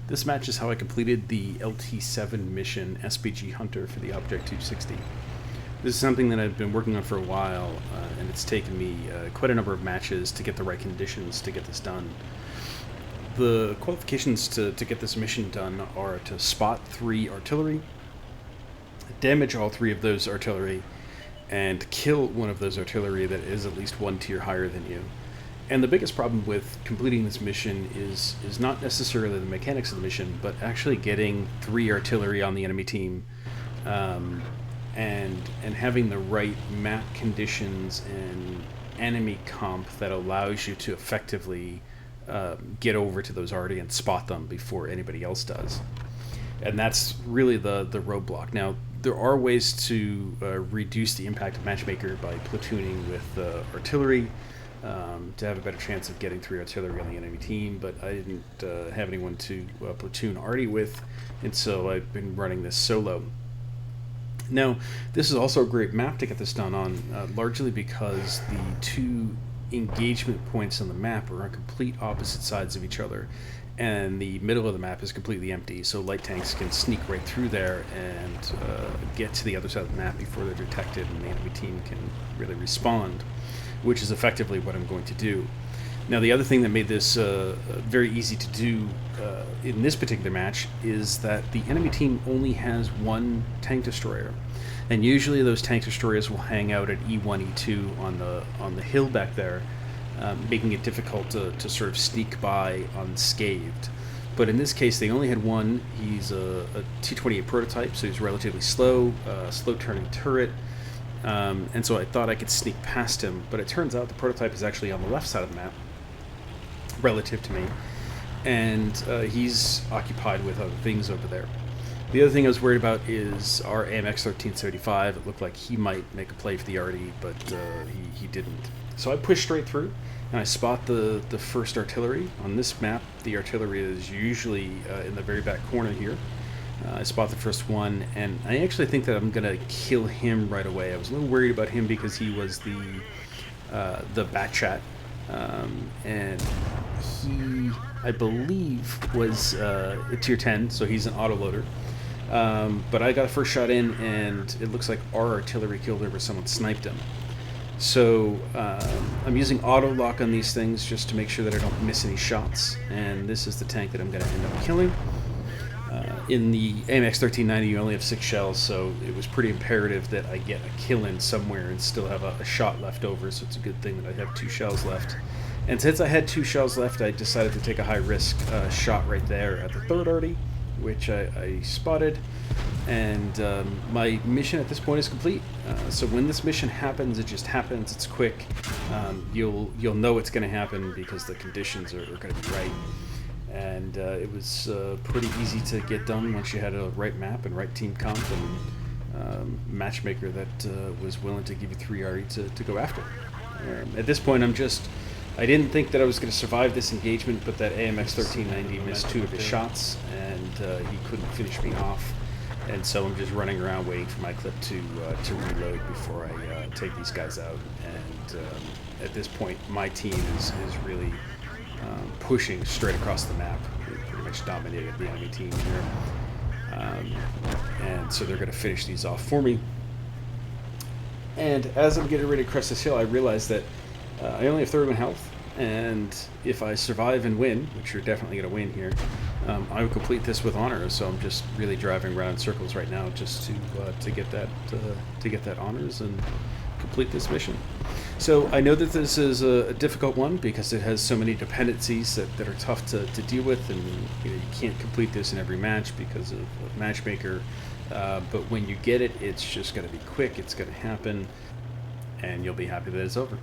This match is how I completed the LT-7 mission SPG Hunter for the Object 260. This is something that I've been working on for a while, and it's taken me quite a number of matches to get the right conditions to get this done. The qualifications to get this mission done are to spot 3 artillery, damage all 3 of those artillery, and kill one of those artillery that is at least 1 tier higher than you. And the biggest problem with completing this mission is not necessarily the mechanics of the mission, but actually getting 3 artillery on the enemy team, and having the right map conditions and enemy comp that allows you to effectively get over to those already and spot them before anybody else does. And that's really the roadblock. Now, there are ways to reduce the impact of Matchmaker by platooning with artillery, to have a better chance of getting 3 artillery on the enemy team, but I didn't have anyone to platoon Artie with, and so I've been running this solo. Now, this is also a great map to get this done on, largely because the 2 engagement points on the map are on complete opposite sides of each other, and the middle of the map is completely empty, so light tanks can sneak right through there and get to the other side of the map before they're detected and the enemy team can really respond, which is effectively what I'm going to do. Now, the other thing that made this very easy to do in this particular match is that the enemy team only has 1 tank destroyer, and usually those tank destroyers will hang out at E1, E2 on the hill back there, making it difficult to sort of sneak by unscathed. But in this case, they only had 1. He's a T-28 prototype, so he's relatively slow, slow-turning turret. And so I thought I could sneak past him, but it turns out the prototype is actually on the left side of the map, relative to me, and he's occupied with other things over there. The other thing I was worried about is our AMX 1375. It looked like he might make a play for the Artie, but he didn't. So I pushed straight through, and I spot the first artillery. On this map, the artillery is usually in the very back corner here. I spot the first one, and I actually think that I'm going to kill him right away. I was a little worried about him because he was the Bat Chat, and he, I believe, was a tier 10, so he's an autoloader. But I got a first shot in, and it looks like our artillery killed him or someone sniped him. So I'm using auto lock on these things just to make sure that I don't miss any shots, and this is the tank that I'm going to end up killing. In the AMX 1390, you only have 6 shells, so it was pretty imperative that I get a kill in somewhere and still have a shot left over, so it's a good thing that I have 2 shells left. And since I had 2 shells left, I decided to take a high-risk shot right there at the 3rd Artie, which I spotted, and my mission at this point is complete. So when this mission happens, it just happens, it's quick. You'll know it's going to happen because the conditions are going to be right. And it was pretty easy to get done once you had a right map and right team comp and matchmaker that was willing to give you 3 Artie to go after. At this point, I didn't think that I was going to survive this engagement, but that AMX 1390 missed 2 of his shots, and he couldn't finish me off. And so I'm just running around waiting for my clip to reload before I take these guys out. And at this point, my team is really pushing straight across the map, pretty much dominating the enemy team here. And so they're going to finish these off for me. And as I'm getting ready to crest this hill, I realize that I only have 31 health, and if I survive and win, which you're definitely going to win here, I will complete this with honors. So I'm just really driving around in circles right now just to get that honors and complete this mission. So I know that this is a difficult one because it has so many dependencies that are tough to deal with, and you can't complete this in every match because of Matchmaker. But when you get it, it's just going to be quick, it's going to happen, and you'll be happy that it's over.